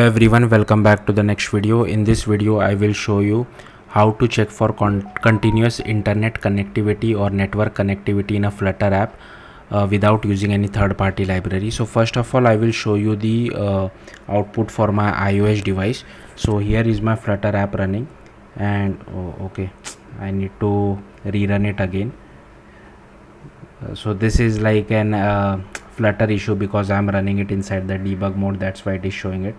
Everyone, welcome back to the next video. In this video I will show you how to check for continuous internet connectivity or network connectivity in a Flutter app without using any third-party library. So first of all, I will show you the output for my iOS device. So here is my Flutter app running, and okay, I need to rerun it again. So this is like an Flutter issue because I'm running it inside the debug mode. That's why it is showing it,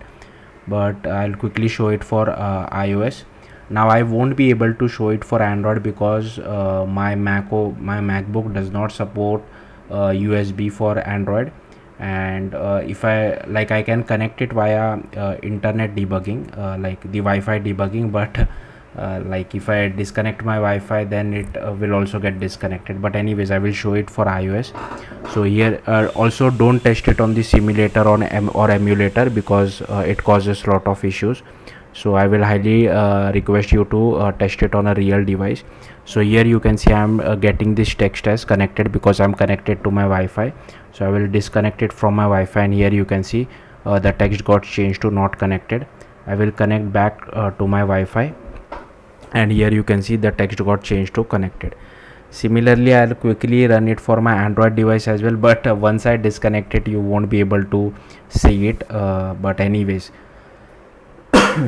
but I'll quickly show it for iOS. Now I won't be able to show it for Android because my MacBook does not support USB for Android, and if I can connect it via internet debugging, like the Wi-Fi debugging, but like if I disconnect my Wi-Fi, then it will also get disconnected. But anyways, I will show it for iOS. So here also don't test it on the simulator or emulator because it causes lot of issues. So I will highly request you to test it on a real device. So here you can see I'm getting this text as connected because I'm connected to my Wi-Fi. So I will disconnect it from my Wi-Fi, and here you can see the text got changed to not connected. I will connect back to my Wi-Fi, and here you can see the text got changed to connected. Similarly, I'll quickly run it for my Android device as well, but once I disconnect it, you won't be able to see it. But anyways,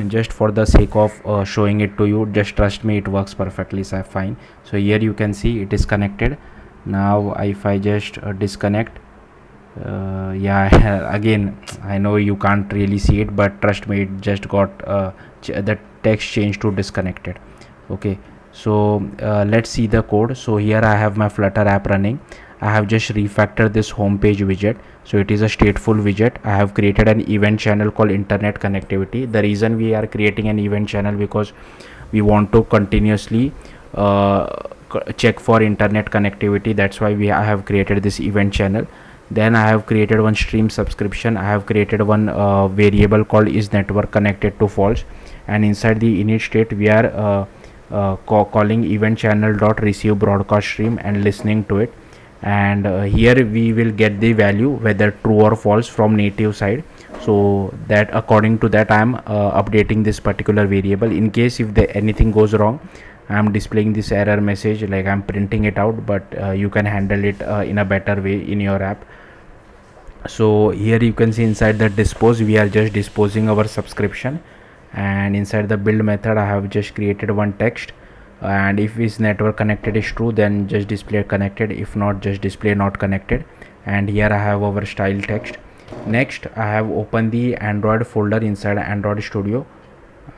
just for the sake of showing it to you, just trust me, it works perfectly fine. So here you can see it is connected. Now if I just disconnect, yeah, again, I know you can't really see it, but trust me, it just got the text changed to disconnected. Okay, so let's see the code. So here I have my Flutter app running. I have just refactored this home page widget, so it is a stateful widget. I have created an event channel called internet connectivity. The reason we are creating an event channel because we want to continuously check for internet connectivity. That's why I have created this event channel. Then I have created one stream subscription. I have created one variable called is network connected to false, and inside the init state we are calling event channel dot receive broadcast stream and listening to it, and here we will get the value whether true or false from native side. So that according to that I am updating this particular variable. In case if anything goes wrong, I am displaying this error message, like I'm printing it out, but you can handle it in a better way in your app. So here you can see inside the dispose we are just disposing our subscription, and inside the build method I have just created one text, and if is network connected is true, then just display connected, if not just display not connected. And here I have our style text. Next I have opened the Android folder inside Android Studio.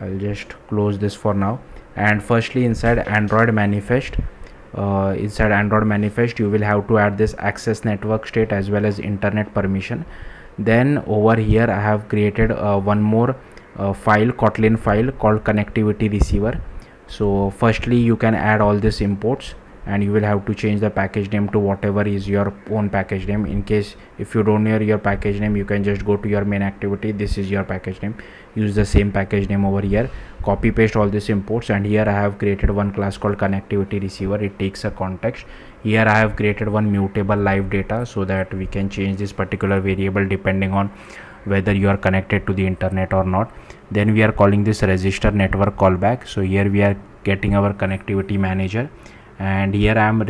I'll just close this for now. And firstly inside Android manifest, you will have to add this access network state as well as internet permission. Then over here I have created one more file, Kotlin file called connectivity receiver. So firstly you can add all these imports, and you will have to change the package name to whatever is your own package name. In case if you don't know your package name, you can just go to your main activity, this is your package name, use the same package name over here, copy paste all these imports. And here I have created one class called connectivity receiver. It takes a context. Here I have created one mutable live data so that we can change this particular variable depending on whether you are connected to the internet or not. Then we are calling this register network callback. So here we are getting our connectivity manager, and here I am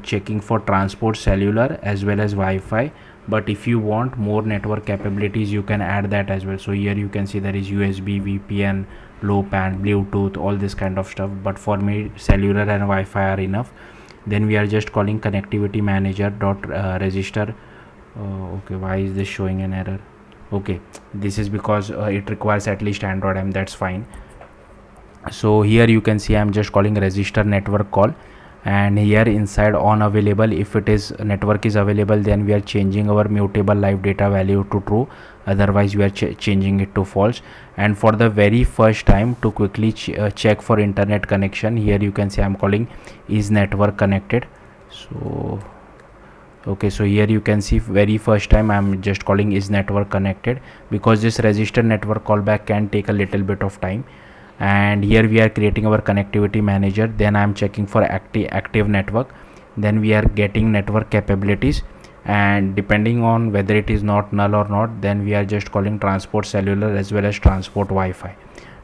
checking for transport cellular as well as Wi-Fi. But if you want more network capabilities, you can add that as well. So here you can see there is USB, VPN, low pan, Bluetooth, all this kind of stuff, but for me cellular and Wi-Fi are enough. Then we are just calling connectivity manager dot register. Okay, why is this showing an error? Okay, this is because it requires at least Android M. That's fine. So here you can see I'm just calling register network call, and here inside on available, if it is network is available, then we are changing our mutable live data value to true, otherwise we are changing it to false. And for the very first time, to quickly check for internet connection, here you can see I'm calling is network connected. So okay, so here you can see very first time I'm just calling is network connected, because this register network callback can take a little bit of time. And here we are creating our connectivity manager. Then I'm checking for active network. Then we are getting network capabilities, and depending on whether it is not null or not, then we are just calling transport cellular as well as transport Wi-Fi.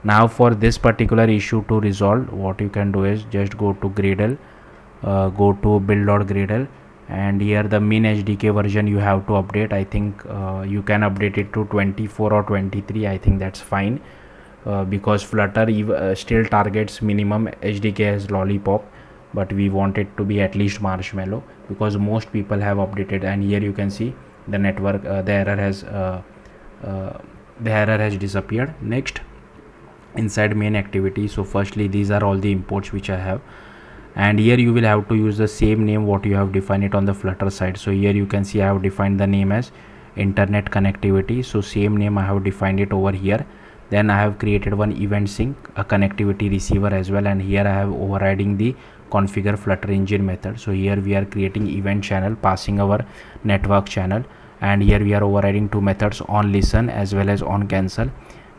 Now for this particular issue to resolve, what you can do is just go to Gradle, go to build.gradle, and here the min HDK version you have to update. I think you can update it to 24 or 23. I think that's fine, because Flutter still targets minimum HDK as lollipop, but we want it to be at least marshmallow, because most people have updated. And here you can see the network, the error has disappeared. Next, inside main activity, so firstly these are all the imports which I have, and here you will have to use the same name what you have defined it on the Flutter side. So here you can see I have defined the name as internet connectivity, so same name I have defined it over here. Then I have created one event sync, a connectivity receiver as well, and here I have overriding the configure Flutter engine method. So here we are creating event channel passing our network channel, and here we are overriding two methods, on listen as well as on cancel.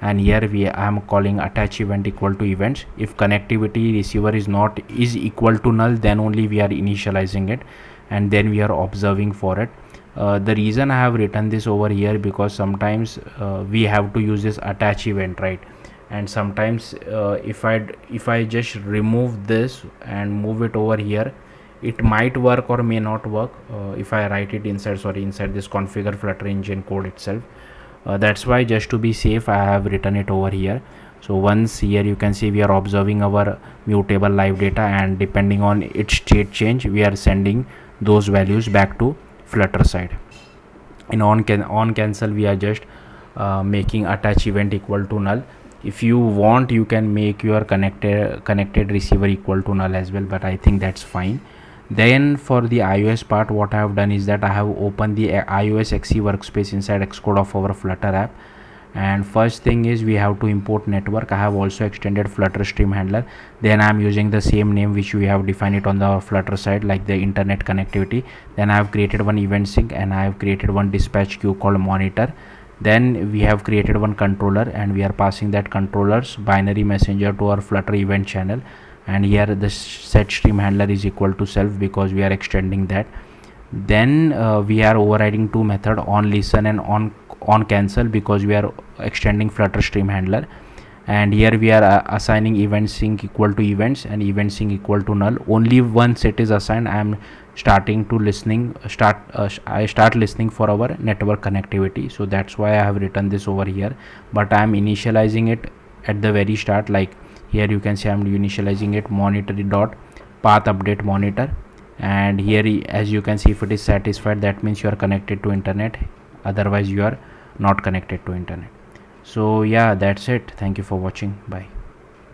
And here I am calling attach event equal to events. If connectivity receiver is equal to null, then only we are initializing it, and then we are observing for it. The reason I have written this over here, because sometimes we have to use this attach event, right? And sometimes if I just remove this and move it over here, it might work or may not work if I write it inside this configure Flutter engine code itself. That's why, just to be safe, I have written it over here. So once here you can see we are observing our mutable live data, and depending on its state change, we are sending those values back to Flutter side. In on cancel, we are just making attach event equal to null. If you want, you can make your connected receiver equal to null as well, but I think that's fine. Then for the iOS part, what I have done is that I have opened the iOS XE workspace inside Xcode of our Flutter app. And first thing is we have to import network. I have also extended Flutter stream handler. Then I am using the same name which we have defined it on the Flutter side, like the internet connectivity. Then I have created one event sync, and I have created one dispatch queue called monitor. Then we have created one controller, and we are passing that controller's binary messenger to our Flutter event channel. And here the set stream handler is equal to self, because we are extending that. Then we are overriding two method, on listen and on cancel, because we are extending Flutter stream handler. And here we are assigning event sync equal to events and event sync equal to null. Only once it is assigned, I am starting to I start listening for our network connectivity. So that's why I have written this over here, but I am initializing it at the very start. Like here you can see I am initializing it monitor dot path update monitor, and here as you can see, if it is satisfied, that means you are connected to internet, otherwise you are not connected to internet. So yeah, that's it. Thank you for watching. Bye.